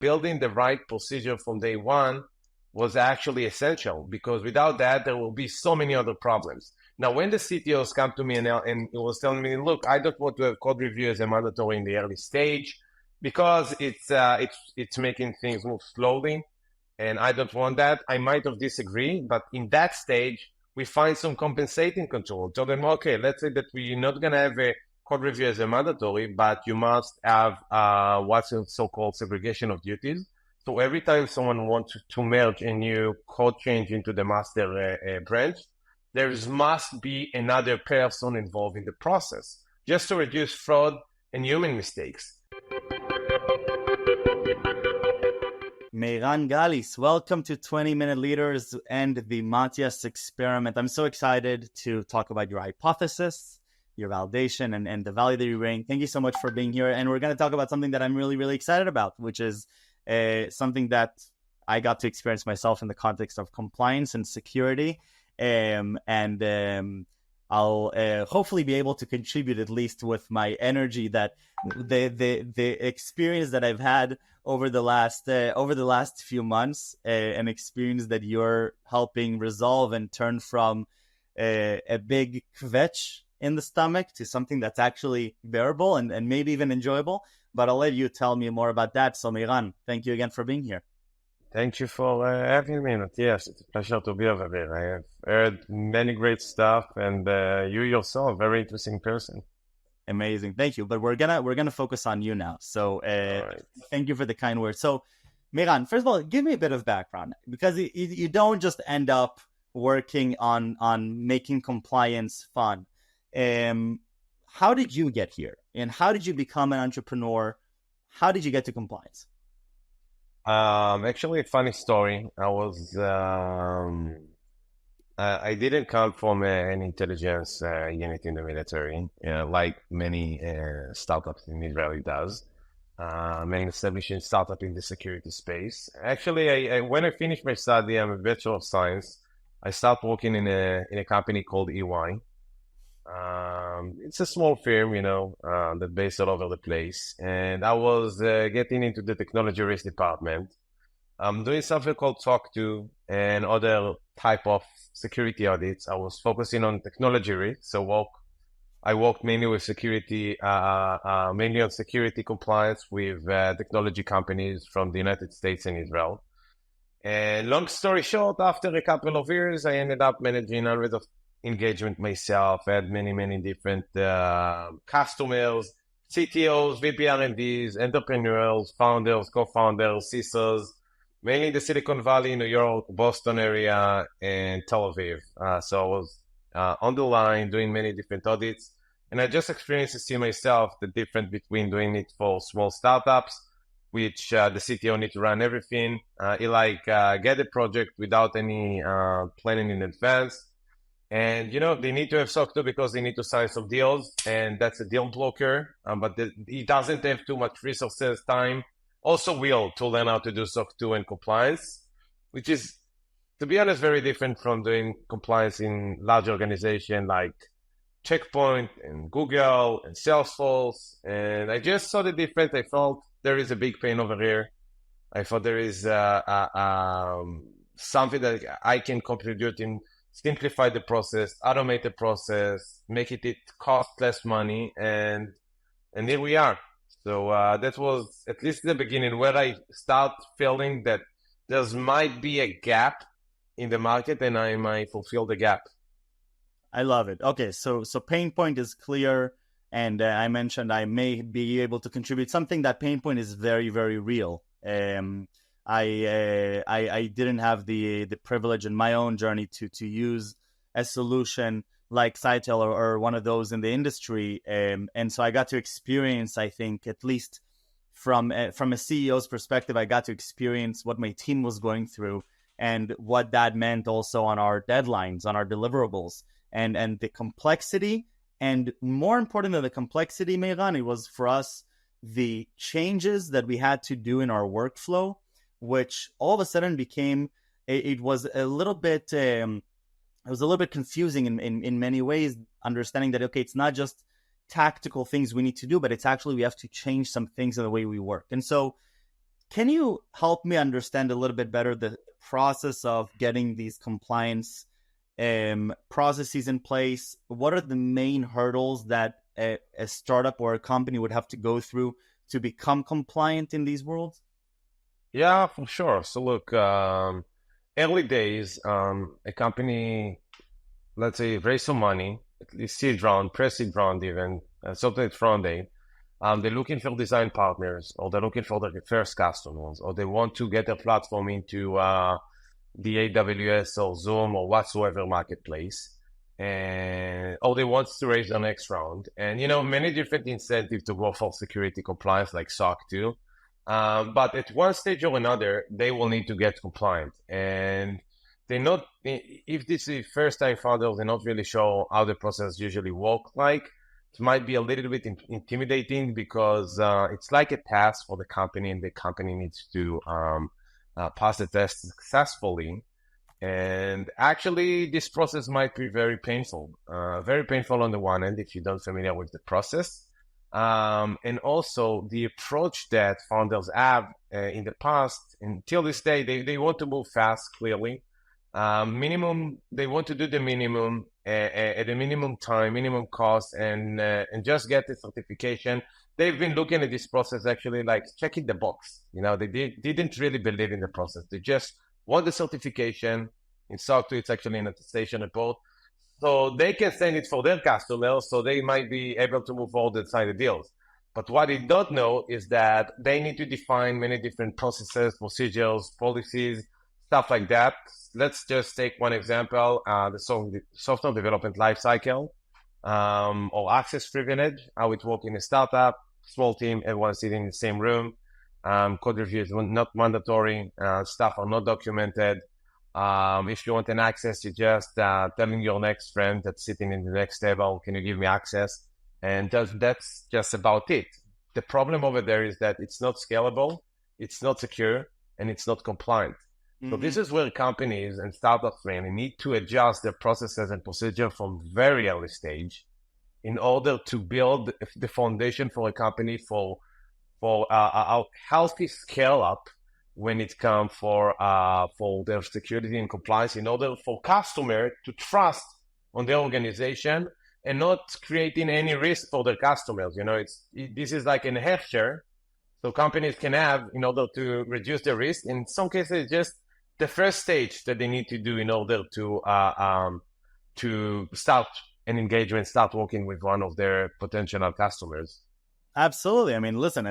building the right procedure from day one was actually essential, because without that, there will be so many other problems. Now, when the CTOs come to me and it was telling me, look, I don't want to have code review as a mandatory in the early stage because it's making things move slowly, and I don't want that. I might have disagreed, but in that stage, we find some compensating control. Tell them, okay, let's say that we're not going to have a code review as a mandatory, but you must have what's a so-called segregation of duties. So every time someone wants to merge a new code change into the master branch, there must be another person involved in the process, just to reduce fraud and human mistakes. Meiran Galis, welcome to 20-Minute Leaders and the Matthias Experiment. I'm so excited to talk about your hypothesis, your validation, and the value that you bring. Thank you so much for being here. And we're going to talk about something that I'm really, really excited about, which is something that I got to experience myself in the context of compliance and security. I'll hopefully be able to contribute, at least with my energy, that the experience that I've had over the last few months, an experience that you're helping resolve and turn from a big kvetch in the stomach to something that's actually bearable and maybe even enjoyable. But I'll let you tell me more about that. So Meiran, thank you again for being here. Thank you for having me. Yes, it's a pleasure to be over here. I have heard many great stuff, and you yourself, very interesting person. Amazing, thank you. But we're gonna focus on you now. So right. Thank you for the kind words. So Meiran, first of all, give me a bit of background, because you don't just end up working on making compliance fun. How did you get here, and how did you become an entrepreneur? How did you get to compliance? Actually, a funny story. I didn't come from an intelligence unit in the military, like many startups in Israel does. Many establishing startup in the security space. Actually, when I finished my study, I'm a Bachelor of Science. I started working in a company called EY. It's a small firm, that's based all over the place. And I was getting into the technology risk department. I'm doing something called SOC 2 and other type of security audits. I was focusing on technology risk. So I worked mainly with security, mainly on security compliance with technology companies from the United States and Israel. And long story short, after a couple of years, I ended up managing hundreds of engagement myself. I had many different customers, CTOs, VP R&Ds, entrepreneurs, founders, co-founders, CISOs, mainly in the Silicon Valley, New York, Boston area, and Tel Aviv. So I was on the line doing many different audits, and I just experienced to see myself the difference between doing it for small startups, which the CTO need to run everything. Get a project without any planning in advance. And, they need to have SOC 2 because they need to sign some deals, and that's a deal blocker. But he doesn't have too much resources, time, also will to learn how to do SOC 2 and compliance, which is, to be honest, very different from doing compliance in large organizations like Checkpoint and Google and Salesforce. And I just saw the difference. I felt there is a big pain over here. I thought there is something that I can contribute in. Simplify the process, automate the process, make it cost less money, and here we are. So that was at least the beginning where I start feeling that there might be a gap in the market, and I might fulfill the gap. I love it. Okay, so pain point is clear, and I mentioned I may be able to contribute. Something that pain point is very, very real. I didn't have the privilege in my own journey to use a solution like Scytale or one of those in the industry, and so I got to experience, I think, at least from a CEO's perspective, I got to experience what my team was going through and what that meant also on our deadlines, on our deliverables, and the complexity. And more important than the complexity, Meiran, it was for us the changes that we had to do in our workflow, which all of a sudden became, it was a little bit confusing in many ways, understanding that, okay, it's not just tactical things we need to do, but it's actually, we have to change some things in the way we work. And so Can you help me understand a little bit better the process of getting these compliance processes in place? What are the main hurdles that a startup or a company would have to go through to become compliant in these worlds? Yeah, for sure. So look, early days, a company, let's say, raise some money, at least seed round, pre-seed round even, sometimes round A. They're looking for design partners, or they're looking for their first customers, or they want to get their platform into the AWS or Zoom or whatsoever marketplace, and or they want to raise the next round. And many different incentives to go for security compliance, like SOC 2. But at one stage or another, they will need to get compliant, and they're not. If this is first time founders, they're not really sure how the process usually work. Like it might be a little bit intimidating because it's like a task for the company, and the company needs to pass the test successfully. And actually, this process might be very painful. Very painful on the one end if you're not familiar with the process. And also the approach that founders have in the past until this day, they want to move fast, clearly. They want to do the minimum at a minimum time, minimum cost, and just get the certification. They've been looking at this process actually like checking the box. They didn't really believe in the process. They just want the certification. In SOC 2, it's actually an attestation report. So they can send it for their customers, so they might be able to move forward and sign the deals. But what they don't know is that they need to define many different processes, procedures, policies, stuff like that. Let's just take one example, the software development lifecycle, or access privilege, how it works in a startup, small team, everyone sitting in the same room. Code review is not mandatory, stuff are not documented. If you want an access, you just telling your next friend that's sitting in the next table, can you give me access? And that's just about it. The problem over there is that it's not scalable, it's not secure, and it's not compliant. So this is where companies and startups really need to adjust their processes and procedure from very early stage in order to build the foundation for a company for a healthy scale up when it comes for their security and compliance, in order for customer to trust on their organization and not creating any risk for their customers. This is like an hefter, so companies can have in order to reduce the risk. In some cases, just the first stage that they need to do in order to start an engagement, start working with one of their potential customers. Absolutely. I mean, listen,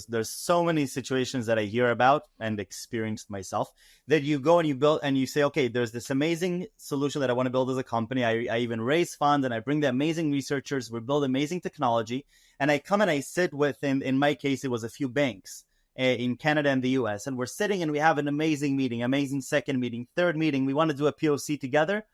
there's so many situations that I hear about and experienced myself that you go and you build and you say, okay, there's this amazing solution that I want to build as a company. I even raise funds and I bring the amazing researchers. We build amazing technology. And I come and I sit with, in my case, it was a few banks in Canada and the US. And we're sitting and we have an amazing meeting, amazing second meeting, third meeting. We want to do a POC together.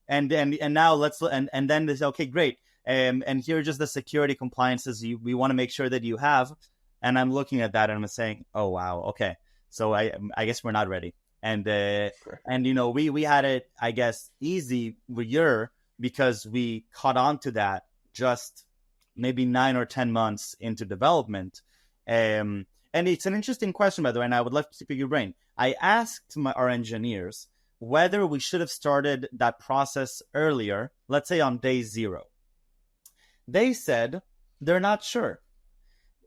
And now and then they say, okay, great. And here are just the security compliances we want to make sure that you have. And I'm looking at that and I'm saying, oh, wow. Okay. So I guess we're not ready. And we had it, I guess, easy year because we caught on to that just maybe 9 or 10 months into development. And it's an interesting question, by the way, and I would love to pick your brain. I asked our engineers whether we should have started that process earlier, let's say on day 0. They said they're not sure.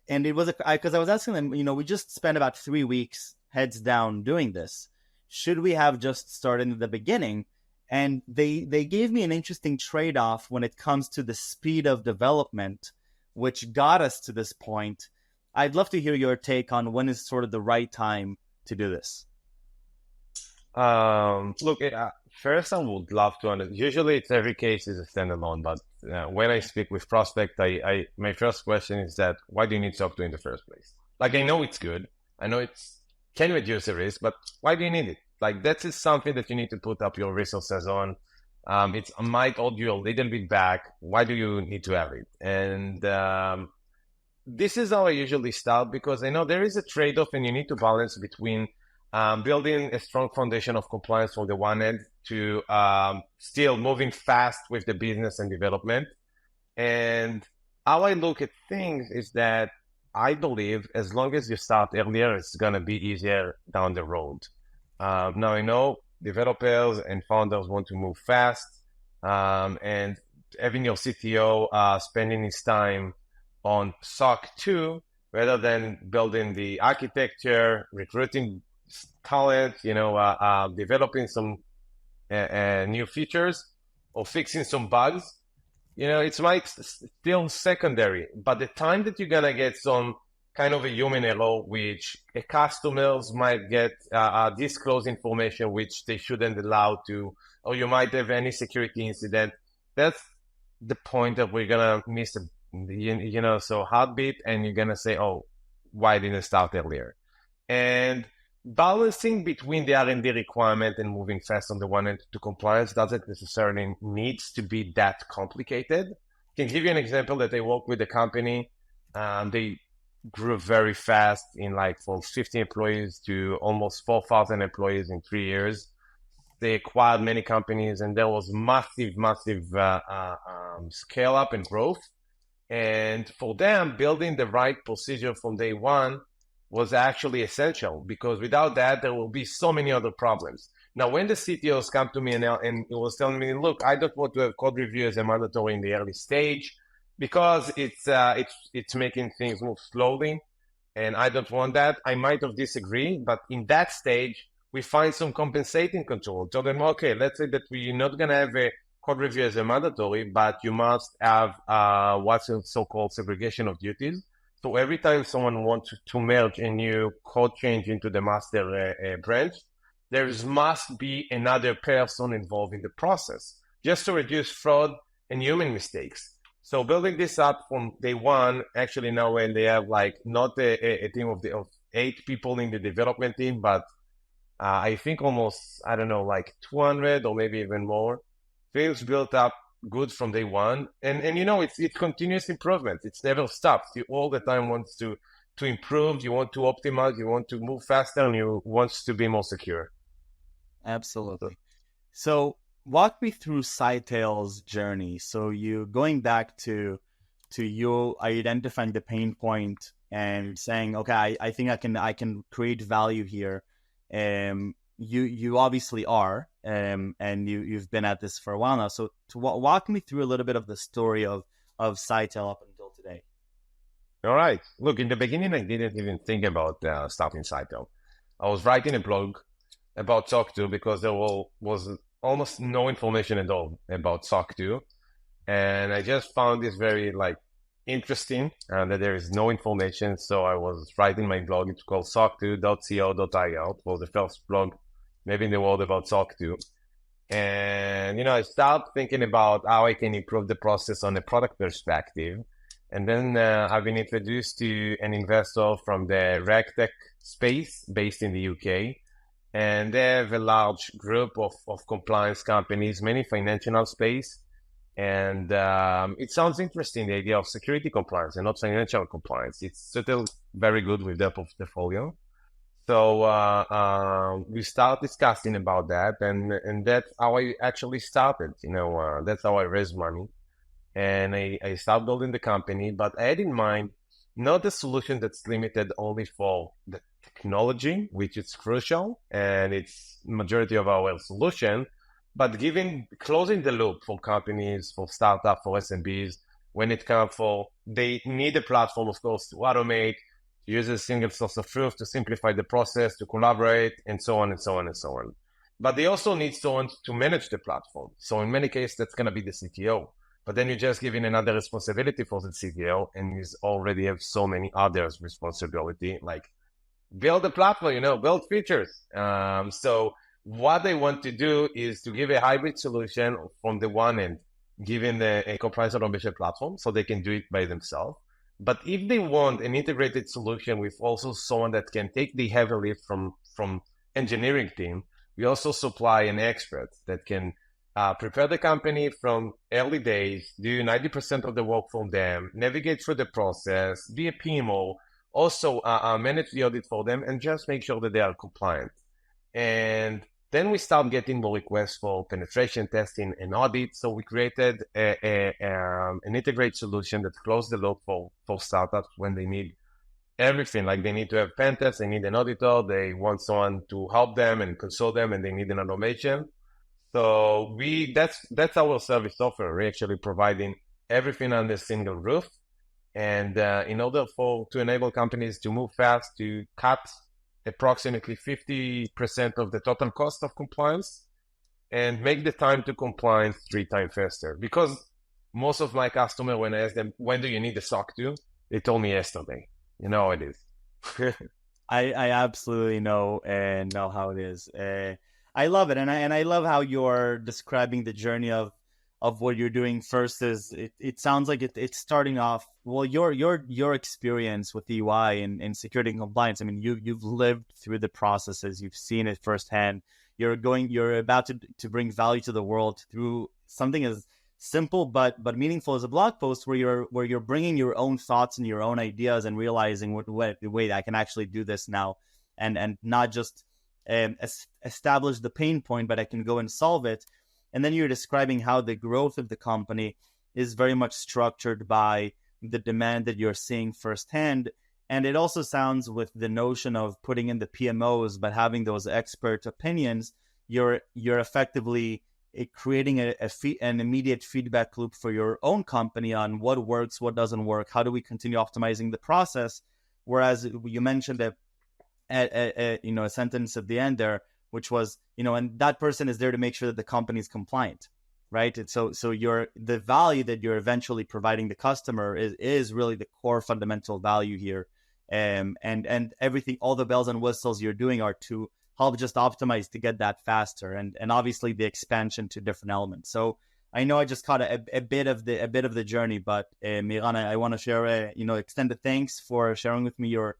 And it was because I was asking them, we just spent about 3 weeks heads down doing this. Should we have just started in the beginning? And they gave me an interesting trade-off when it comes to the speed of development, which got us to this point. I'd love to hear your take on when is sort of the right time to do this. Look, first I would love to understand. Usually, it's every case is a standalone, but when I speak with prospect, my first question is that why do you need SOC 2 in the first place? Like, I know it's good, I know it's can reduce the risk, but why do you need it? Like, that is something that you need to put up your resources on. It might hold you a little bit back. Why do you need to have it? And this is how I usually start, because I know there is a trade-off, and you need to balance between building a strong foundation of compliance from the one end to still moving fast with the business and development. And how I look at things is that I believe as long as you start earlier, it's going to be easier down the road. Now, I know developers and founders want to move fast, and having your CTO spending his time on SOC 2 rather than building the architecture, recruiting talent, developing some new features or fixing some bugs. It's might still secondary, but the time that you're gonna get some kind of a human error, which customers might get disclose information which they shouldn't allow to, or you might have any security incident. That's the point that we're gonna miss, so heartbeat, and you're gonna say, oh, why didn't I start earlier? And balancing between the R&D requirement and moving fast on the one end to compliance doesn't necessarily needs to be that complicated. I can give you an example that I work with a company. They grew very fast from 50 employees to almost 4,000 employees in 3 years. They acquired many companies, and there was massive scale up and growth. And for them, building the right procedure from day one was actually essential, because without that, there will be so many other problems. Now, when the CTOs come to me and it was telling me, look, I don't want to have code review as a mandatory in the early stage because it's making things move slowly, and I don't want that. I might have disagreed, but in that stage, we find some compensating control. Tell them, okay, let's say that we're not going to have a code review as a mandatory, but you must have what's so-called segregation of duties. So every time someone wants to merge a new code change into the master branch, there must be another person involved in the process, just to reduce fraud and human mistakes. So building this up from day one, actually now when they have not a team of 8 people in the development team, but I think almost, 200 or maybe even more, feels built up good from day one. And it's continuous improvement. It's never stops. You all the time wants to improve, you want to optimize, you want to move faster, and you want to be more secure. Absolutely. So walk me through Scytale's journey. So you going back to you identifying the pain point and saying, okay, I think I can create value here. You obviously are, and you've been at this for a while now. So walk me through a little bit of the story of Scytale up until today. All right. Look, in the beginning, I didn't even think about starting Scytale. I was writing a blog about SOC 2 because there was almost no information at all about SOC 2. And I just found this very interesting that there is no information. So I was writing my blog. It's called soc2.co.il. It was the first blog maybe in the world about SOC 2. And, I started thinking about how I can improve the process on a product perspective. And then I've been introduced to an investor from the RegTech space based in the UK. And they have a large group of compliance companies, many financial space. And it sounds interesting, the idea of security compliance and not financial compliance. It's still very good with their portfolio. So we start discussing about that, and that's how I actually started. That's how I raised money. And I started building the company, but I had in mind not a solution that's limited only for the technology, which is crucial, and it's majority of our solution, but closing the loop for companies, for startups, for SMBs, when it comes they need a platform, of course, to automate, to use a single source of truth, to simplify the process, to collaborate, and so on and so on and so on. But they also need someone to manage the platform. So in many cases, that's going to be the CTO. But then you're just giving another responsibility for the CTO, and you already have so many others' responsibility, like build a platform, build features. So what they want to do is to give a hybrid solution from the one end, giving a compliance automation platform so they can do it by themselves. But if they want an integrated solution with also someone that can take the heavy lift from engineering team, we also supply an expert that can prepare the company from early days, do 90% of the work for them, navigate through the process, be a PMO, also manage the audit for them, and just make sure that they are compliant. And then we start getting more requests for penetration testing and audit. So we created an integrated solution that closed the loop for startups when they need everything. Like they need to have pen tests, they need an auditor, they want someone to help them and consult them, and they need an automation. So that's our service offer. We're actually providing everything under a single roof. And in order to enable companies to move fast, to cut approximately 50% of the total cost of compliance and make the time to compliance 3 times faster. Because most of my customers, when I ask them, when do you need the SOC 2? They told me yesterday. You know how it is. I absolutely know how it is. I love it, and I love how you're describing the journey of what you're doing. First is it sounds like it's starting off well. Your experience with EY and security and compliance. I mean, you've lived through the processes, you've seen it firsthand. You're about to bring value to the world through something as simple but meaningful as a blog post where you're bringing your own thoughts and your own ideas and realizing wait, I can actually do this now, and not just establish the pain point, but I can go and solve it. And then you're describing how the growth of the company is very much structured by the demand that you're seeing firsthand. And it also sounds, with the notion of putting in the PMOs but having those expert opinions, you're effectively creating an immediate feedback loop for your own company on what works, what doesn't work, how do we continue optimizing the process. Whereas you mentioned a sentence at the end there, which was, and that person is there to make sure that the company is compliant, right? And so the value that you're eventually providing the customer is really the core fundamental value here. And everything, all the bells and whistles you're doing are to help just optimize to get that faster, and obviously the expansion to different elements. So I know I just caught a bit of the journey, but Meiran, I want to share extend the thanks for sharing with me your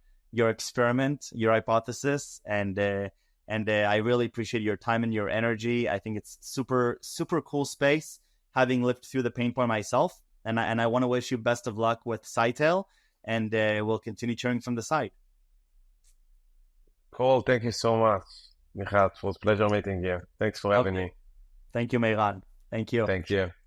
experiment, your hypothesis, and I really appreciate your time and your energy. I think it's super cool space, having lived through the pain point myself, and I want to wish you best of luck with Scytale, and we'll continue cheering from the side. Cool. Thank you so much, Michal. It was a pleasure meeting you. Thanks for having me. Thank you, Meiran. Thank you. Thank you.